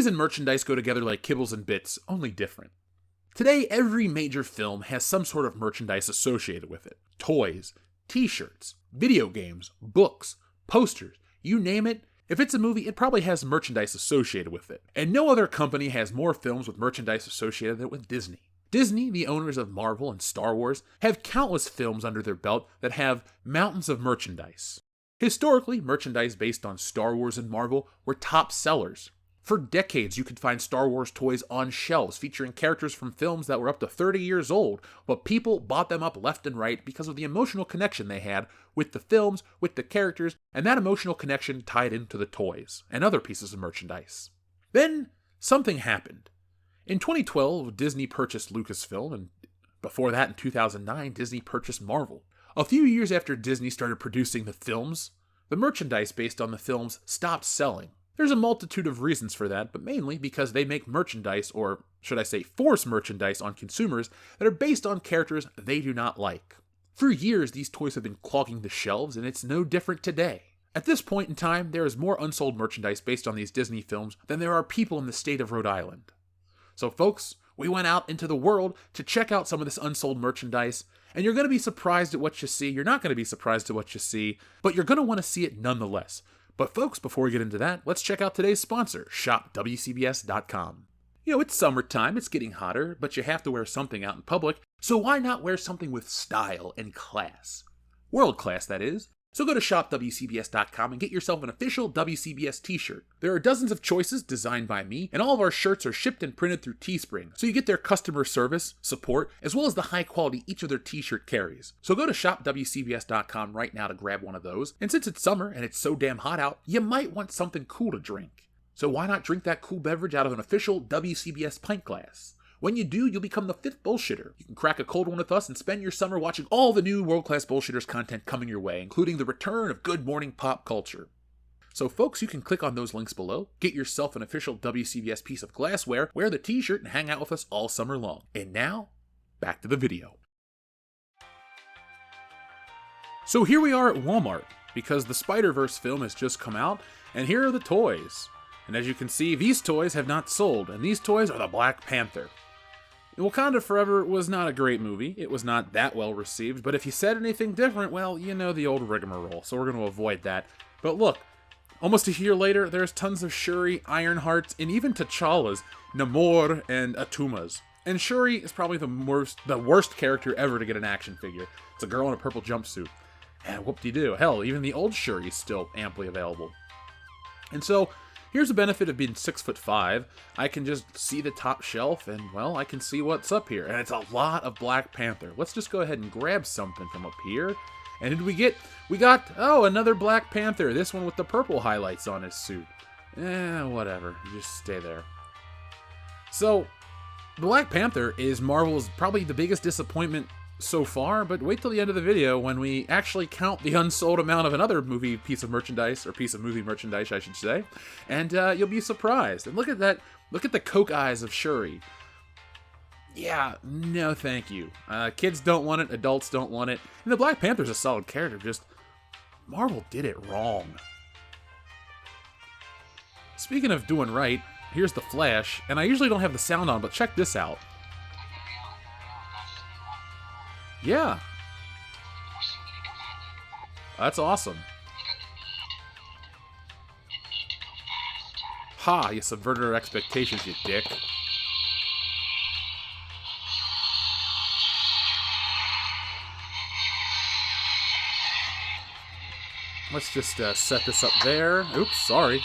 Movies and merchandise go together like kibbles and bits, only different. Today, every major film has some sort of merchandise associated with it. Toys, t-shirts, video games, books, posters, you name it. If it's a movie, it probably has merchandise associated with it. And no other company has more films with merchandise associated with Disney. Disney, the owners of Marvel and Star Wars, have countless films under their belt that have mountains of merchandise. Historically, merchandise based on Star Wars and Marvel were top sellers. For decades, you could find Star Wars toys on shelves featuring characters from films that were up to 30 years old, but people bought them up left and right because of the emotional connection they had with the films, with the characters, and that emotional connection tied into the toys and other pieces of merchandise. Then, something happened. In 2012, Disney purchased Lucasfilm, and before that, in 2009, Disney purchased Marvel. A few years after Disney started producing the films, the merchandise based on the films stopped selling. There's a multitude of reasons for that, but mainly because they make merchandise, or should I say force merchandise, on consumers that are based on characters they do not like. For years, these toys have been clogging the shelves, and it's no different today. At this point in time, there is more unsold merchandise based on these Disney films than there are people in the state of Rhode Island. So folks, we went out into the world to check out some of this unsold merchandise, and you're going to be surprised at what you see. You're not going to be surprised at what you see, but you're going to want to see it nonetheless. But folks, before we get into that, let's check out today's sponsor, shopwcbs.com. You know, it's summertime, it's getting hotter, but you have to wear something out in public, so why not wear something with style and class? World class, that is. So go to shopwcbs.com and get yourself an official WCBS t-shirt. There are dozens of choices designed by me, and all of our shirts are shipped and printed through Teespring, so you get their customer service, support, as well as the high quality each of their t-shirt carries. So go to shopwcbs.com right now to grab one of those, and since it's summer and it's so damn hot out, you might want something cool to drink. So why not drink that cool beverage out of an official WCBS pint glass? When you do, you'll become the 5th bullshitter. You can crack a cold one with us and spend your summer watching all the new World Class Bullshitters content coming your way, including the return of Good Morning Pop Culture. So folks, you can click on those links below, get yourself an official WCBS piece of glassware, wear the t-shirt, and hang out with us all summer long. And now, back to the video. So here we are at Walmart, because the Spider-Verse film has just come out, and here are the toys. And as you can see, these toys have not sold, and these toys are the Black Panther. Wakanda Forever was not a great movie. It was not that well received, but if you said anything different, well, you know the old rigmarole, so we're going to avoid that. But look, almost a year later, there's tons of Shuri, Ironhearts, and even T'Challa's, Namor, and Atumas. And Shuri is probably the worst character ever to get an action figure. It's a girl in a purple jumpsuit. And whoop-de-doo, hell, even the old Shuri is still amply available. And so, here's the benefit of being 6'5". I can just see the top shelf, and, well, I can see what's up here. And it's a lot of Black Panther. Let's just go ahead and grab something from up here. And did we get... We got, oh, another Black Panther. This one with the purple highlights on his suit. Whatever. Just stay there. So, Black Panther is Marvel's probably the biggest disappointment so far, but wait till the end of the video when we actually count the unsold amount of another movie piece of merchandise, or piece of movie merchandise, I should say, and you'll be surprised. And look at that, look at the coke eyes of Shuri. Yeah, no thank you. Kids don't want it, adults don't want it, and the Black Panther's a solid character, just Marvel did it wrong. Speaking of doing right, here's the Flash, and I usually don't have the sound on, but check this out. Yeah. That's awesome. Ha, you subverted our expectations, you dick. Let's just set this up there. Oops, sorry.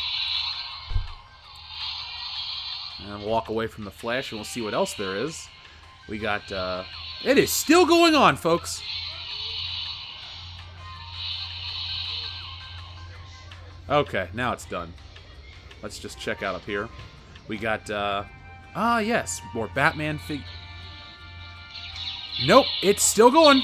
And walk away from the Flash and we'll see what else there is. We got, it is still going on, folks. Okay, now it's done. Let's just check out up here. We got, yes, more Batman fig... Nope, it's still going.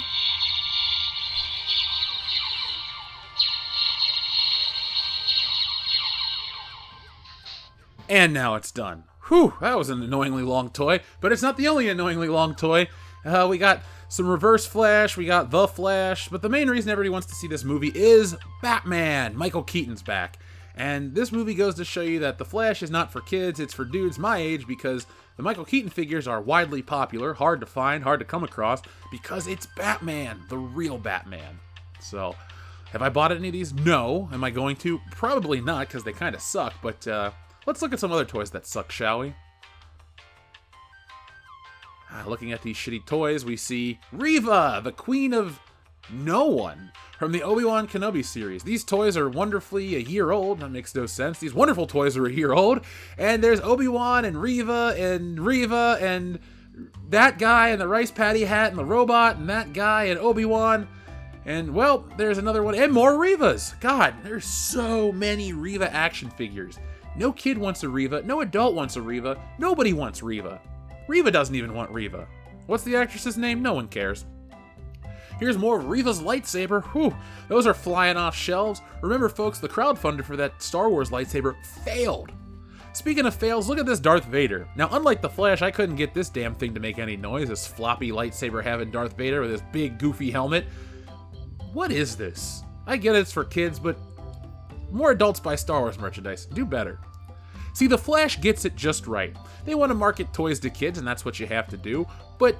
And now it's done. Whew, that was an annoyingly long toy, but it's not the only annoyingly long toy. We got some Reverse Flash, we got The Flash, but the main reason everybody wants to see this movie is Batman. Michael Keaton's back. And this movie goes to show you that The Flash is not for kids, it's for dudes my age, because the Michael Keaton figures are widely popular, hard to find, hard to come across, because it's Batman, the real Batman. So, have I bought any of these? No. Am I going to? Probably not, because they kind of suck, but let's look at some other toys that suck, shall we? Looking at these shitty toys, we see Reva, the queen of no one, from the Obi-Wan Kenobi series. These toys are wonderfully a year old. That makes no sense. These wonderful toys are a year old. And there's Obi-Wan and Reva and that guy and the rice patty hat and the robot and that guy and Obi-Wan. And, well, there's another one. And more Revas. God, there's so many Reva action figures. No kid wants a Reva. No adult wants a Reva. Nobody wants Reva. Reva doesn't even want Reva. What's the actress's name? No one cares. Here's more of Reva's lightsaber. Whew, those are flying off shelves. Remember, folks, the crowdfunder for that Star Wars lightsaber failed. Speaking of fails, look at this Darth Vader. Now, unlike The Flash, I couldn't get this damn thing to make any noise, this floppy lightsaber having Darth Vader with this big goofy helmet. What is this? I get it's for kids, but more adults buy Star Wars merchandise. Do better. See, The Flash gets it just right. They want to market toys to kids, and that's what you have to do, but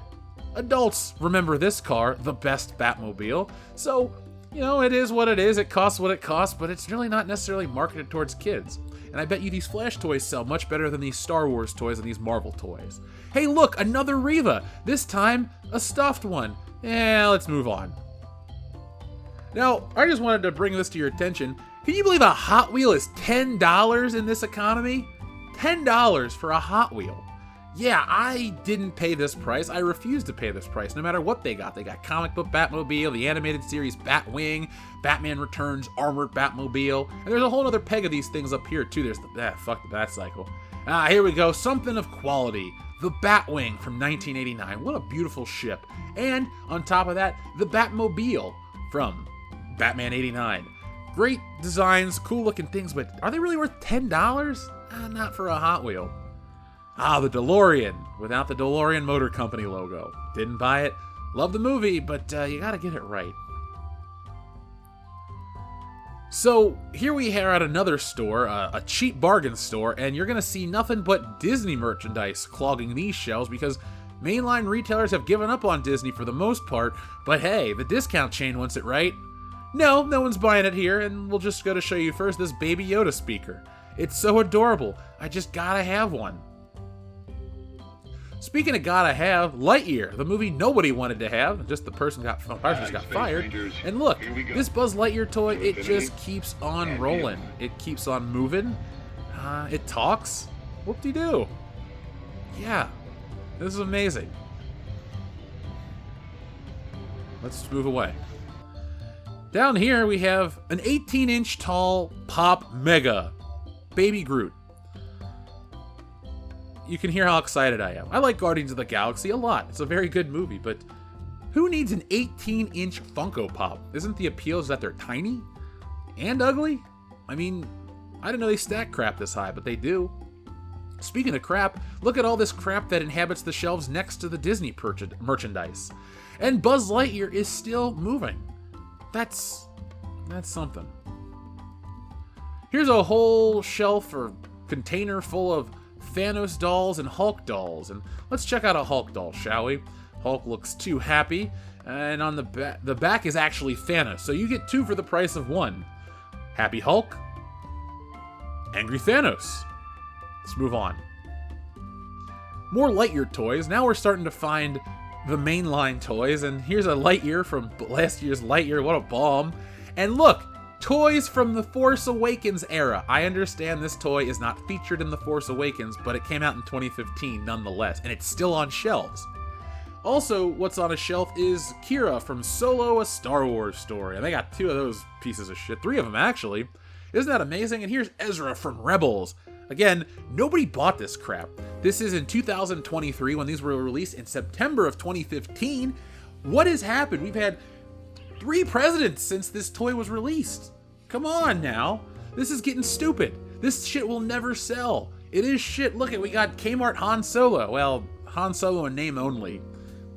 adults remember this car, the best Batmobile, so, you know, it is what it is, it costs what it costs, but it's really not necessarily marketed towards kids. And I bet you these Flash toys sell much better than these Star Wars toys and these Marvel toys. Hey look, another Reva! This time, a stuffed one. Let's move on. Now, I just wanted to bring this to your attention. Can you believe a Hot Wheel is $10 in this economy? $10 for a Hot Wheel. Yeah, I didn't pay this price. I refuse to pay this price, no matter what they got. They got comic book Batmobile, the animated series Batwing, Batman Returns, Armored Batmobile, and there's a whole other peg of these things up here, too. There's the, fuck the Batcycle. Here we go, something of quality. The Batwing from 1989. What a beautiful ship. And, on top of that, the Batmobile from Batman 89. Great designs, cool looking things, but are they really worth $10? Not for a Hot Wheel. The DeLorean, without the DeLorean Motor Company logo. Didn't buy it. Love the movie, but you gotta get it right. So, here we are at another store, a cheap bargain store, and you're gonna see nothing but Disney merchandise clogging these shelves because mainline retailers have given up on Disney for the most part, but hey, the discount chain wants it right. No one's buying it here, and we'll just go to show you first this Baby Yoda speaker. It's so adorable, I just gotta have one. Speaking of gotta have, Lightyear, the movie nobody wanted to have, just the person got fired. And look, this Buzz Lightyear toy, it just keeps on rolling. It keeps on moving. It talks. Whoop-de-doo. Yeah, this is amazing. Let's move away. Down here we have an 18-inch tall Pop Mega Baby Groot. You can hear how excited I am. I like Guardians of the Galaxy a lot. It's a very good movie, but who needs an 18-inch Funko Pop? Isn't the appeal is that they're tiny and ugly? I mean, I didn't know they stack crap this high, but they do. Speaking of crap, look at all this crap that inhabits the shelves next to the Disney merchandise. And Buzz Lightyear is still moving. That's something. Here's a whole shelf or container full of Thanos dolls and Hulk dolls, and let's check out a Hulk doll, shall we? Hulk looks too happy, and on the back is actually Thanos, so you get two for the price of one. Happy Hulk, Angry Thanos. Let's move on. More Lightyear toys. Now we're starting to find the mainline toys, and here's a Lightyear from last year's Lightyear. What a bomb. And look, toys from the Force Awakens era. I understand this toy is not featured in the Force Awakens, but it came out in 2015 nonetheless, and it's still on shelves. Also, what's on a shelf is Kira from Solo: A Star Wars Story, and they got two of those pieces of shit, three of them actually. Isn't that amazing? And here's Ezra from Rebels. Again, nobody bought this crap. This is in 2023 when these were released in September of 2015. What has happened? We've had 3 presidents since this toy was released. Come on now. This is getting stupid. This shit will never sell. It is shit. Look at, we got Kmart Han Solo. Well, Han Solo in name only.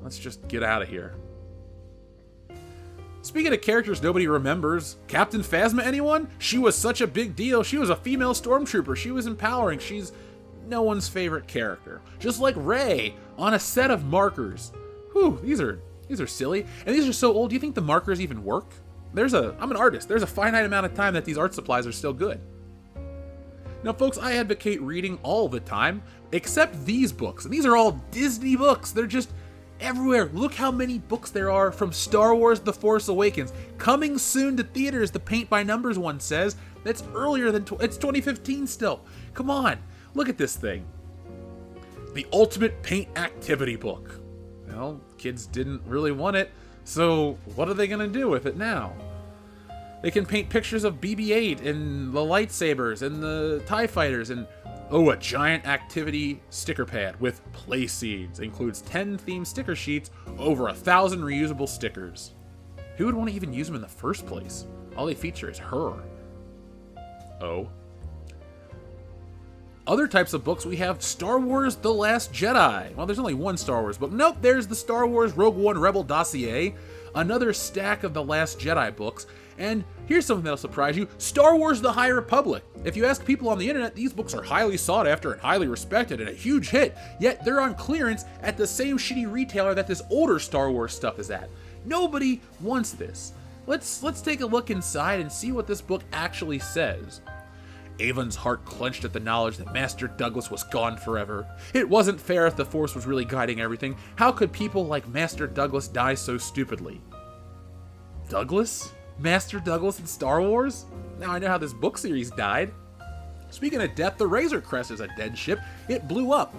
Let's just get out of here. Speaking of characters nobody remembers, Captain Phasma, anyone? She was such a big deal. She was a female stormtrooper. She was empowering. She's no one's favorite character. Just like Rey on a set of markers. Whew, these are silly. And these are so old, do you think the markers even work? I'm an artist. There's a finite amount of time that these art supplies are still good. Now, folks, I advocate reading all the time, except these books. And these are all Disney books. They're just everywhere. Look how many books there are from Star Wars The Force Awakens. Coming soon to theaters, the Paint by Numbers one says. That's earlier than, it's 2015 still. Come on, look at this thing. The Ultimate Paint Activity Book. Well, kids didn't really want it, so what are they going to do with it now? They can paint pictures of BB-8 and the lightsabers and the TIE fighters and, a giant activity sticker pad with play scenes. Includes 10 themed sticker sheets, over 1,000 reusable stickers. Who would want to even use them in the first place? All they feature is her. Oh. Other types of books, we have Star Wars The Last Jedi. Well, there's only one Star Wars book. Nope, there's the Star Wars Rogue One Rebel Dossier, another stack of The Last Jedi books, and here's something that'll surprise you, Star Wars The High Republic. If you ask people on the internet, these books are highly sought after and highly respected and a huge hit, yet they're on clearance at the same shitty retailer that this older Star Wars stuff is at. Nobody wants this. Let's take a look inside and see what this book actually says. Avon's heart clenched at the knowledge that Master Douglas was gone forever. It wasn't fair if the Force was really guiding everything. How could people like Master Douglas die so stupidly? Douglas? Master Douglas in Star Wars? Now I know how this book series died. Speaking of death, the Razor Crest is a dead ship. It blew up.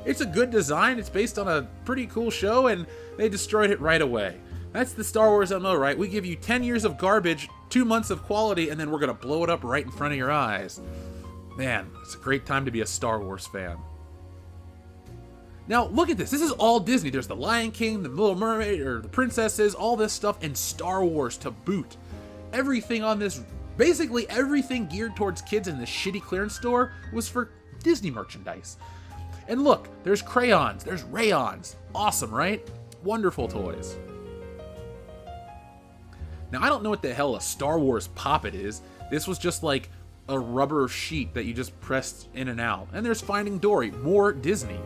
It's a good design, it's based on a pretty cool show, and they destroyed it right away. That's the Star Wars MO, right? We give you 10 years of garbage, 2 months of quality, and then we're gonna blow it up right in front of your eyes. Man, it's a great time to be a Star Wars fan. Now, look at this. This is all Disney. There's the Lion King, the Little Mermaid, or the princesses, all this stuff, and Star Wars to boot. Everything on this, basically everything geared towards kids in this shitty clearance store was for Disney merchandise. And look, there's crayons, there's rayons. Awesome, right? Wonderful toys. Now, I don't know what the hell a Star Wars Poppet is. This was just like a rubber sheet that you just pressed in and out. And there's Finding Dory, more Disney.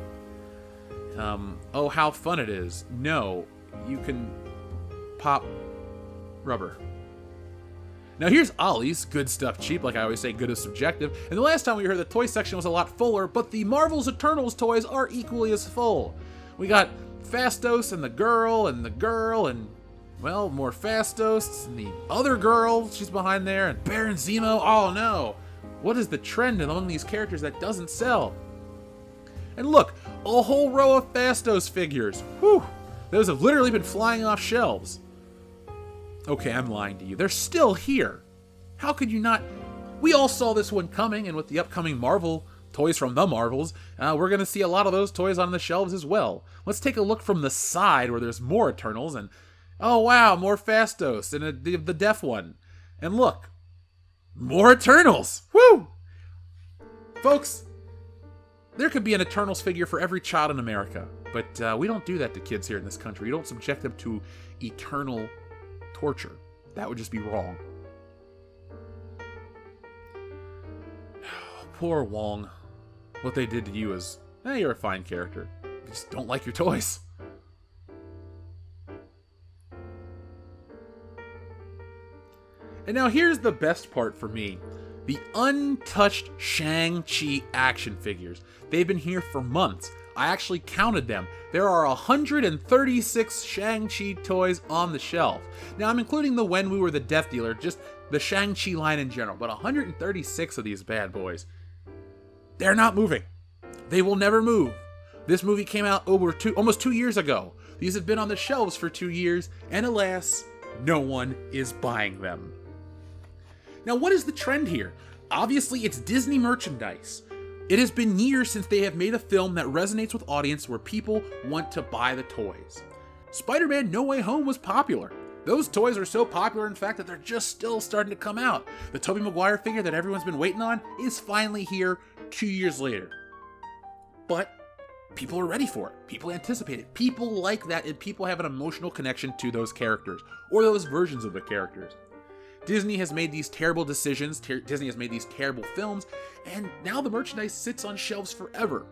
Oh, how fun it is. No, you can pop rubber. Now here's Ollies, good stuff cheap, like I always say, good is subjective. And the last time we were here, the toy section was a lot fuller, but the Marvel's Eternals toys are equally as full. We got Phastos and the girl, and well, more Phastos, and the other girl, she's behind there, and Baron Zemo. Oh no, what is the trend among these characters that doesn't sell? And look, a whole row of Phastos figures. Whew, those have literally been flying off shelves. Okay, I'm lying to you. They're still here. How could you not? We all saw this one coming, and with the upcoming Marvel toys from the Marvels, we're going to see a lot of those toys on the shelves as well. Let's take a look from the side where there's more Eternals, and oh wow, more Phastos, and the deaf one. And look, more Eternals. Woo! Folks, there could be an Eternals figure for every child in America, but we don't do that to kids here in this country. We don't subject them to eternal torture. That would just be wrong. Poor Wong. What they did to you is, you're a fine character. You just don't like your toys. And now here's the best part for me. The untouched ShangChi action figures. They've been here for months. I actually counted them. There are 136 ShangChi toys on the shelf. Now I'm including the When We Were the Death Dealer, just the ShangChi line in general, but 136 of these bad boys. They're not moving. They will never move. This movie came out almost 2 years ago. These have been on the shelves for 2 years, and alas, no one is buying them. Now, what is the trend here? Obviously, it's Disney merchandise. It has been years since they have made a film that resonates with audience where people want to buy the toys. Spider-Man No Way Home was popular. Those toys are so popular, in fact, that they're just still starting to come out. The Tobey Maguire figure that everyone's been waiting on is finally here 2 years later. But people are ready for it. People anticipate it. People like that, and people have an emotional connection to those characters, or those versions of the characters. Disney has made these terrible decisions, Disney has made these terrible films, and now the merchandise sits on shelves forever.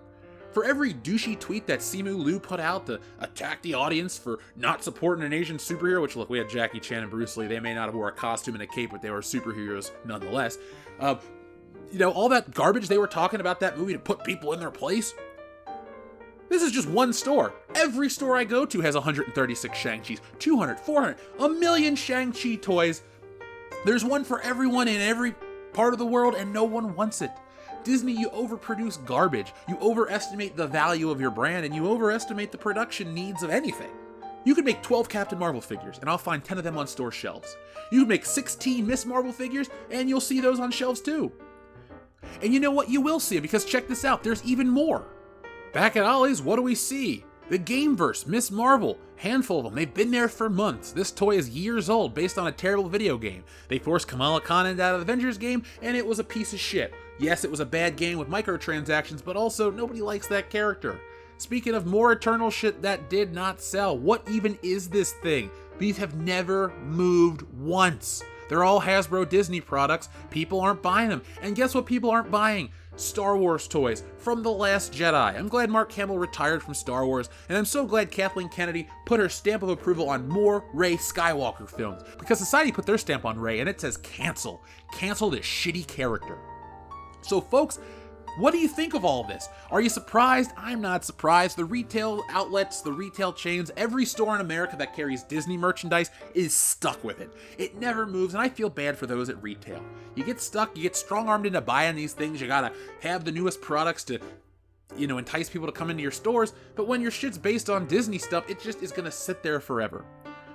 For every douchey tweet that Simu Liu put out to attack the audience for not supporting an Asian superhero, which look, we had Jackie Chan and Bruce Lee, they may not have wore a costume and a cape, but they were superheroes nonetheless. All that garbage they were talking about that movie to put people in their place. This is just one store. Every store I go to has 136 ShangChis, 200, 400, a million ShangChi toys. There's one for everyone in every part of the world, and no one wants it. Disney, you overproduce garbage. You overestimate the value of your brand, and you overestimate the production needs of anything. You could make 12 Captain Marvel figures, and I'll find 10 of them on store shelves. You could make 16 Miss Marvel figures, and you'll see those on shelves too. And you know what? You will see it, because check this out. There's even more. Back at Ollies, what do we see? The Gameverse, Miss Marvel, handful of them. They've been there for months. This toy is years old, based on a terrible video game. They forced Kamala Khan into that Avengers game, and it was a piece of shit. Yes, it was a bad game with microtransactions, but also nobody likes that character. Speaking of more Eternal shit that did not sell, what even is this thing? These have never moved once. They're all Hasbro Disney products. People aren't buying them. And guess what people aren't buying? Star Wars toys from The Last Jedi. I'm glad Mark Hamill retired from Star Wars, and I'm so glad Kathleen Kennedy put her stamp of approval on more Rey Skywalker films, because society put their stamp on Rey and it says cancel. Cancel this shitty character. So folks, what do you think of all this? Are you surprised? I'm not surprised. The retail outlets, the retail chains, every store in America that carries Disney merchandise is stuck with it. It never moves, and I feel bad for those at retail. You get stuck, you get strong-armed into buying these things, you gotta have the newest products to, entice people to come into your stores, but when your shit's based on Disney stuff, it just is gonna sit there forever.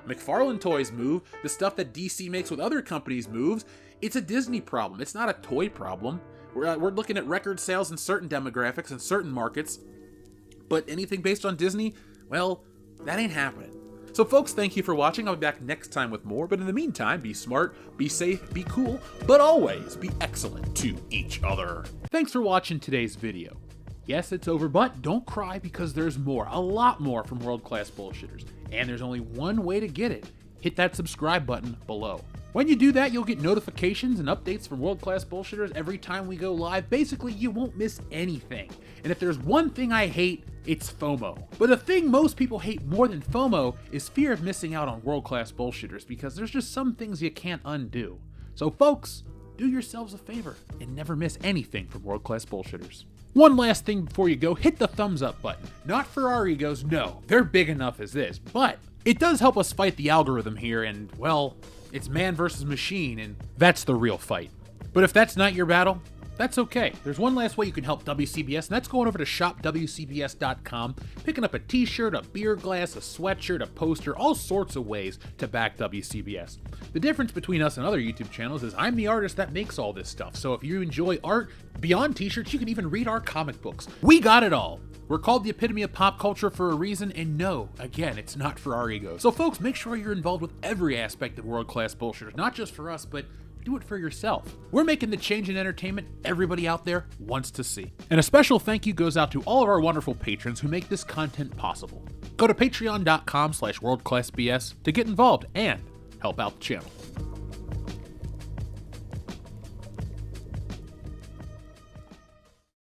McFarlane toys move, the stuff that DC makes with other companies moves. It's a Disney problem, it's not a toy problem. We're looking at record sales in certain demographics and certain markets, but anything based on Disney, well, that ain't happening. So folks, thank you for watching. I'll be back next time with more, but in the meantime, be smart, be safe, be cool, but always be excellent to each other. Thanks for watching today's video. Yes, it's over, but don't cry, because there's more, a lot more from World Class Bullshitters, and there's only one way to get it. Hit that subscribe button below. When you do that, you'll get notifications and updates from World Class Bullshitters every time we go live. Basically, you won't miss anything. And if there's one thing I hate, it's FOMO. But the thing most people hate more than FOMO is fear of missing out on World Class Bullshitters, because there's just some things you can't undo. So folks, do yourselves a favor and never miss anything from World Class Bullshitters. One last thing before you go, hit the thumbs up button. Not for our egos, no, they're big enough as this, but it does help us fight the algorithm here, and well, it's man versus machine, and that's the real fight. But if that's not your battle, that's okay. There's one last way you can help WCBS, and that's going over to shopwcbs.com, picking up a t-shirt, a beer glass, a sweatshirt, a poster, all sorts of ways to back WCBS. The difference between us and other YouTube channels is I'm the artist that makes all this stuff, so if you enjoy art beyond t-shirts, you can even read our comic books. We got it all. We're called the epitome of pop culture for a reason, and no, again, it's not for our egos. So folks, make sure you're involved with every aspect of World Class Bullshitters, not just for us, but do it for yourself. We're making the change in entertainment everybody out there wants to see. And a special thank you goes out to all of our wonderful patrons who make this content possible. Go to patreon.com/worldclassbs to get involved and help out the channel.